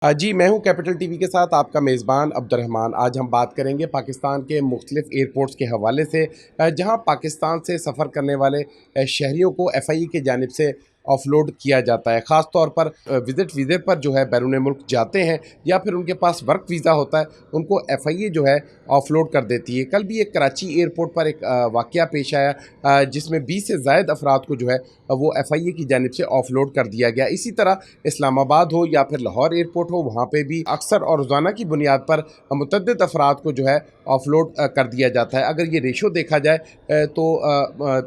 जी, मैं हूँ capital TV के साथ आपका मेज़बान अब्दुर्रहमान। आज हम बात करेंगे पाकिस्तान के मुख्तलिफ़ एयरपोर्ट्स के हवाले से जहाँ पाकिस्तान से सफ़र करने वाले शहरियों को एफआईए की जानिब से ऑफ़लोड किया जाता है। ख़ास तौर पर विज़िट वीज़े पर जो है बैरून मुल्क जाते हैं या फिर उनके पास वर्क वीज़ा होता है, उनको एफआईए जो है ऑफ़लोड कर देती है। कल भी एक कराची एयरपोर्ट पर एक वाक़या पेश आया जिसमें 20 से ज़ायद अफ़राद को जो है वो एफआईए की जानिब से ऑफ़लोड कर दिया गया। इसी तरह इस्लामाबाद हो या फिर लाहौर एयरपोर्ट हो, वहाँ पे भी अक्सर और रोज़ाना की बुनियाद पर मुतअद्दिद अफराद को जो है ऑफलोड कर दिया जाता है। अगर ये रेशो देखा जाए तो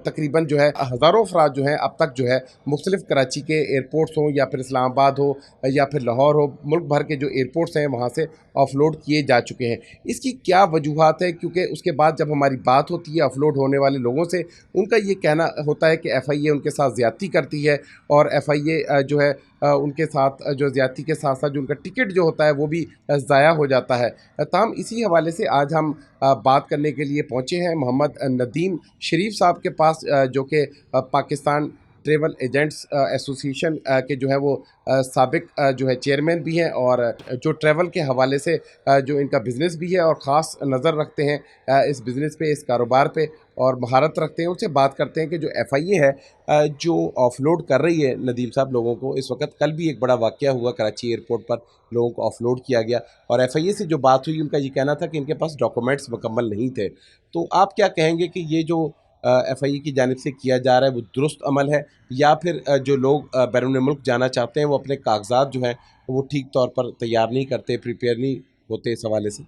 तकरीबन जो है हज़ारों अफराद जो हैं अब तक जो है मुख्तलिफ़ कराची के एयरपोर्ट्स हों या फिर इस्लामाबाद हो या फिर लाहौर हो, मुल्क भर के जो एयरपोर्ट्स हैं वहाँ से ऑफलोड किए जा चुके हैं। इसकी क्या वजूहत है? क्योंकि उसके बाद जब हमारी बात होती है ऑफलोड होने वाले लोगों से, उनका ये कहना होता है कि एफआईए उनके साथ ज़्यादती करती है और एफआईए जो है उनके साथ जो ज़्यादती के साथ-साथ जो उनका टिकट जो होता है वो भी ज़ाया हो जाता है। ताहम इसी हवाले से आज हम बात करने के लिए पहुँचे हैं मोहम्मद नदीम शरीफ साहब के पास जो कि पाकिस्तान ट्रैवल एजेंट्स एसोसिएशन के जो है वो साबिक जो है चेयरमैन भी हैं और जो ट्रैवल के हवाले से जो इनका बिज़नेस भी है और ख़ास नज़र रखते हैं इस बिज़नेस पे, इस कारोबार पे और महारत रखते हैं। उनसे बात करते हैं कि जो एफआईए है जो ऑफलोड कर रही है नदीम साहब लोगों को, इस वक्त कल भी एक बड़ा वाक़या हुआ कराची एयरपोर्ट पर, लोगों को ऑफलोड किया गया और एफआईए से जो बात हुई उनका ये कहना था कि इनके पास डॉक्यूमेंट्स मुकम्मल नहीं थे। तो आप क्या कहेंगे कि ये जो एफआईए की जानिब से किया जा रहा है वो दुरुस्त अमल है या फिर जो लोग बैरून मुल्क जाना चाहते हैं वो अपने कागजात जो हैं वो ठीक तौर पर तैयार नहीं करते, प्रिपेयर नहीं होते इस हवाले से?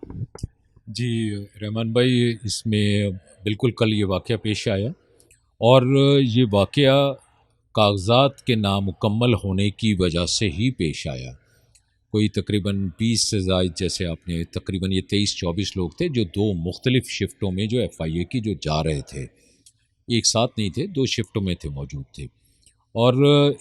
जी रहमान भाई, इसमें बिल्कुल कल ये वाक़या पेश आया और ये वाक़या कागज़ात के नामुकम्मल होने की वजह से ही पेश आया। कोई तकरीबन 20 से ज़ायद, जैसे आपने तकरीबन ये 23-24 लोग थे जो दो मुख्तलिफ़ शिफ्टों में जो एफआईए की जो जा रहे थे, एक साथ नहीं थे, दो शिफ्टों में थे, मौजूद थे। और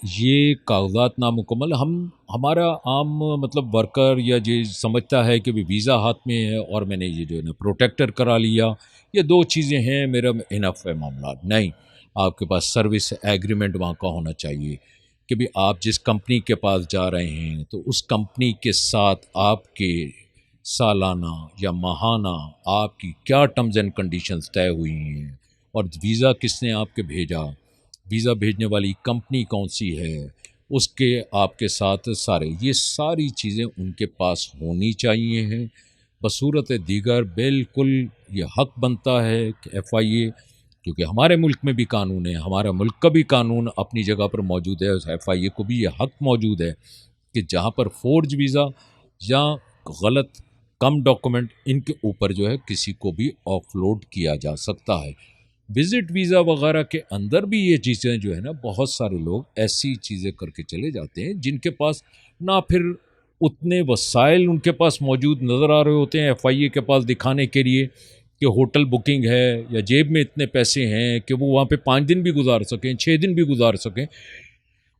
ये कागज़ात नामुकम्मल, हम हमारा आम मतलब वर्कर या ये समझता है कि भी वीज़ा हाथ में है और मैंने ये जो है ना प्रोटेक्टर करा लिया, ये दो चीज़ें हैं, मेरा इनफ है मामला। नहीं, आपके पास सर्विस एग्रीमेंट वहाँ का होना चाहिए कि भी आप जिस कंपनी के पास जा रहे हैं तो उस कंपनी के साथ आपके सालाना या माहाना आपकी क्या टर्म्स एंड कंडीशंस तय हुई हैं और वीज़ा किसने आपके भेजा, वीज़ा भेजने वाली कंपनी कौन सी है, उसके आपके साथ सारे ये सारी चीज़ें उनके पास होनी चाहिए हैं। बसूरत दीगर बिल्कुल ये हक बनता है कि एफआईए, क्योंकि हमारे मुल्क में भी कानून है, हमारा मुल्क का भी कानून अपनी जगह पर मौजूद है, उस एफआईए को भी ये हक मौजूद है कि जहाँ पर फोर्ज वीज़ा या गलत कम डॉक्यूमेंट, इनके ऊपर जो है किसी को भी ऑफलोड किया जा सकता है। विज़िट वीज़ा वगैरह के अंदर भी ये चीज़ें जो है ना, बहुत सारे लोग ऐसी चीज़ें करके चले जाते हैं जिनके पास ना फिर उतने वसाइल उनके पास मौजूद नज़र आ रहे होते हैं एफआईए के पास दिखाने के लिए कि होटल बुकिंग है या जेब में इतने पैसे हैं कि वो वहाँ पे 5 दिन भी गुजार सकें, 6 दिन भी गुजार सकें।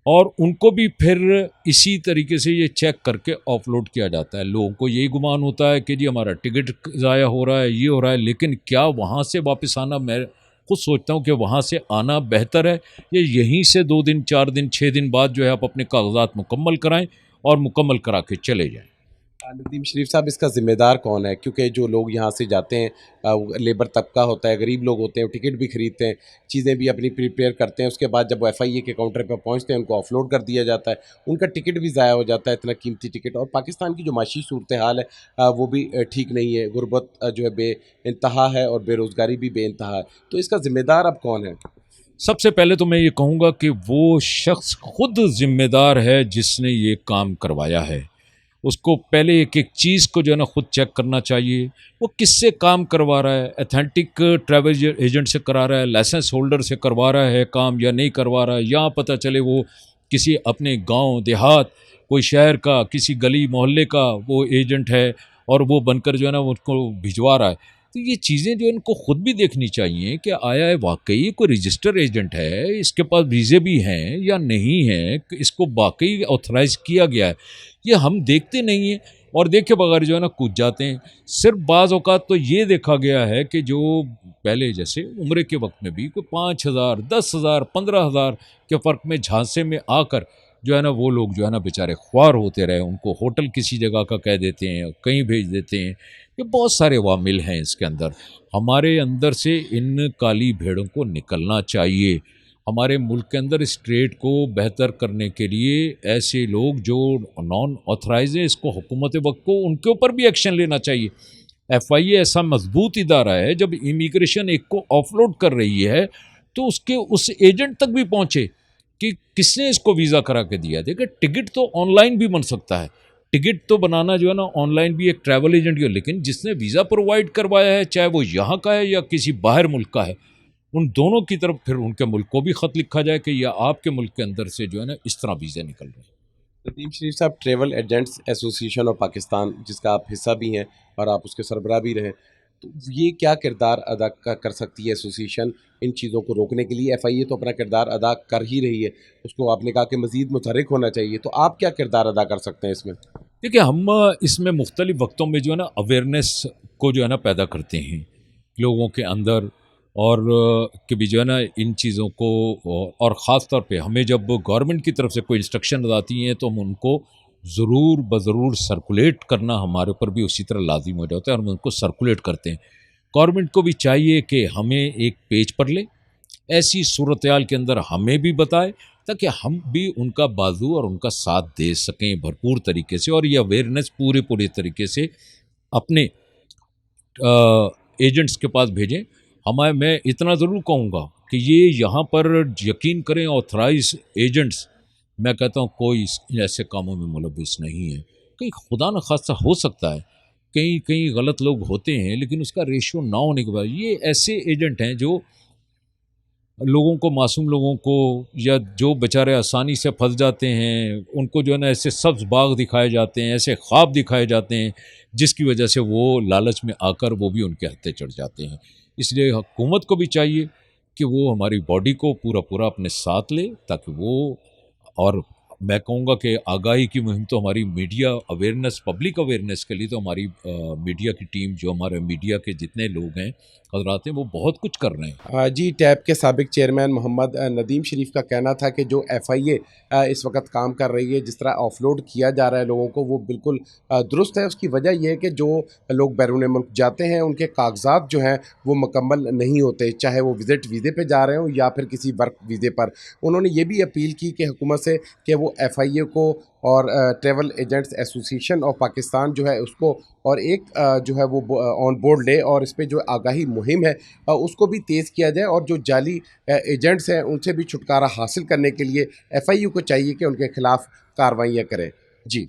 और उनको भी फिर इसी तरीके से ये चेक करके ऑफलोड किया जाता है। लोगों को यही गुमान होता है कि जी हमारा टिकट ज़ाया हो रहा है, ये हो रहा है, लेकिन क्या वहाँ से वापस आना, मैं खुद सोचता हूँ कि वहाँ से आना बेहतर है या यहीं से 2 दिन 4 दिन 6 दिन बाद जो है आप अपने कागजात मुकम्मल कराएं और मुकम्मल करा के चले जाएं। नदीम शरीफ साहब, इसका ज़िम्मेदार कौन है? क्योंकि जो लोग यहाँ से जाते हैं वो लेबर तबका होता है, गरीब लोग होते हैं, वो टिकट भी खरीदते हैं, चीज़ें भी अपनी प्रिपेयर करते हैं, उसके बाद जब वो एफआईए के काउंटर पर पहुँचते हैं उनको ऑफलोड कर दिया जाता है, उनका टिकट भी ज़ाया हो जाता है, इतना कीमती टिकट। और पाकिस्तान की जो माशी सूरत हाल है वो भी ठीक नहीं है, गुर्बत जो है बेइंतहा है और बेरोज़गारी भी बेइंतहा है। तो इसका ज़िम्मेदार अब कौन है? सबसे पहले तो मैं ये कहूँगा कि वो शख्स खुद ज़िम्मेदार है जिसने ये काम करवाया है। उसको पहले एक एक चीज़ को जो है ना खुद चेक करना चाहिए। वो किससे काम करवा रहा है, अथेंटिक ट्रैवल एजेंट से करा रहा है, लाइसेंस होल्डर से करवा रहा है काम या नहीं करवा रहा है, या पता चले वो किसी अपने गांव देहात, कोई शहर का, किसी गली मोहल्ले का वो एजेंट है और वो बनकर जो है ना उनको भिजवा रहा है। तो ये चीज़ें जो इनको खुद भी देखनी चाहिए कि आया है वाकई कोई रजिस्टर एजेंट है, इसके पास वीज़े भी हैं या नहीं हैं, इसको वाकई ऑथराइज किया गया है, ये हम देखते नहीं हैं और देखे बगैर जो है ना कूद जाते हैं। सिर्फ बाज़ औक़ात तो ये देखा गया है कि जो पहले जैसे उम्र के वक्त में भी कोई 5,000 10,000 15,000 के फ़र्क में झांसे में आकर जो है ना वो लोग जो है ना बेचारे ख्वार होते रहे, उनको होटल किसी जगह का कह देते हैं, कहीं भेज देते हैं। ये बहुत सारे वामिल हैं इसके अंदर। हमारे अंदर से इन काली भेड़ों को निकलना चाहिए। हमारे मुल्क के अंदर इस ट्रेड को बेहतर करने के लिए ऐसे लोग जो नॉन ऑथराइज हैं, इसको हुकूमत वक्त को उनके ऊपर भी एक्शन लेना चाहिए। एफआईए ऐसा मजबूत इदारा है, जब इमिग्रेशन एक को ऑफलोड कर रही है तो उसके उस एजेंट तक भी पहुंचे कि किसने इसको वीज़ा करा के दिया। देखिए टिकट तो ऑनलाइन भी बन सकता है, टिकट तो बनाना जो है ना ऑनलाइन भी एक ट्रैवल एजेंट की, लेकिन जिसने वीज़ा प्रोवाइड करवाया है, चाहे वो यहाँ का है या किसी बाहर मुल्क का है, उन दोनों की तरफ फिर उनके मुल्क को भी ख़त लिखा जाए कि यह आपके मुल्क के अंदर से जो है ना इस तरह वीज़े निकल रहे हैं। नदीम शरीफ साहब, travel agents association of Pakistan, जिसका आप हिस्सा भी हैं और आप उसके सरबराह भी रहे, तो ये क्या किरदार अदा कर सकती है एसोसिएशन इन चीज़ों को रोकने के लिए? एफआईए तो अपना किरदार अदा कर ही रही है, उसको आपने कहा कि मज़ीद मुतहर्रिक होना चाहिए, तो आप क्या किरदार अदा कर सकते हैं इसमें? देखिए हम इसमें मुख्तलिफ वक्तों में जो है ना अवेयरनेस को जो है ना पैदा करते हैं लोगों के अंदर, और कि भी जो है ना इन चीज़ों को, और ख़ास तौर पे हमें जब गवर्नमेंट की तरफ से कोई इंस्ट्रक्शन आती हैं तो हम उनको ज़रूर ब सर्कुलेट करना हमारे ऊपर भी उसी तरह लाजिम हो जाता है, और हम उनको सर्कुलेट करते हैं। गवर्नमेंट को भी चाहिए कि हमें एक पेज पर ले, ऐसी सूरत-हाल के अंदर हमें भी बताए, ताकि हम भी उनका बाजू और उनका साथ दे सकें भरपूर तरीके से, और ये अवेयरनेस पूरे तरीके से अपने एजेंट्स के पास भेजें। मैं इतना ज़रूर कहूँगा कि ये यहाँ पर यकीन करें, ऑथराइज एजेंट्स, मैं कहता हूँ कोई ऐसे कामों में मुलविस नहीं है। कहीं खुदा न खास्ता हो सकता है, कहीं कहीं गलत लोग होते हैं, लेकिन उसका रेशियो ना होने के बाद ये ऐसे एजेंट हैं जो लोगों को, मासूम लोगों को, या जो बेचारे आसानी से फंस जाते हैं, उनको जो है ना ऐसे सब्ज़ बाग दिखाए जाते हैं, ऐसे ख्वाब दिखाए जाते हैं, जिसकी वजह से वो लालच में आकर वो भी उनके हत्थे चढ़ जाते हैं। इसलिए हुकूमत को भी चाहिए कि वो हमारी बॉडी को पूरा अपने साथ ले, ताकि वो, और मैं कहूँगा कि आगाही की मुहिम तो हमारी मीडिया अवेयरनेस, पब्लिक अवेयरनेस के लिए तो हमारी मीडिया की टीम, जो हमारे मीडिया के जितने लोग हैं, हजरात हैं, वो बहुत कुछ कर रहे हैं। जी, टैब के साबिक चेयरमैन मोहम्मद नदीम शरीफ का कहना था कि जो एफआईए इस वक्त काम कर रही है, जिस तरह ऑफलोड किया जा रहा है लोगों को, वो बिल्कुल दुरुस्त है। उसकी वजह यह है कि जो लोग बैरून मुल्क जाते हैं उनके कागजात जो हैं वो मुकम्मल नहीं होते, चाहे वो विज़िट वीज़े पे जा रहे हों या फिर किसी वर्क वीज़े पर। उन्होंने ये भी अपील की कि हुकूमत से कि वो एफआईए को और travel agents association of Pakistan जो है उसको, और एक जो है वो ऑन बोर्ड ले, और इस पे जो आगाही मुहिम है उसको भी तेज़ किया जाए, और जो जाली एजेंट्स हैं उनसे भी छुटकारा हासिल करने के लिए एफआईयू को चाहिए कि उनके खिलाफ़ कार्रवाइयाँ करें। जी।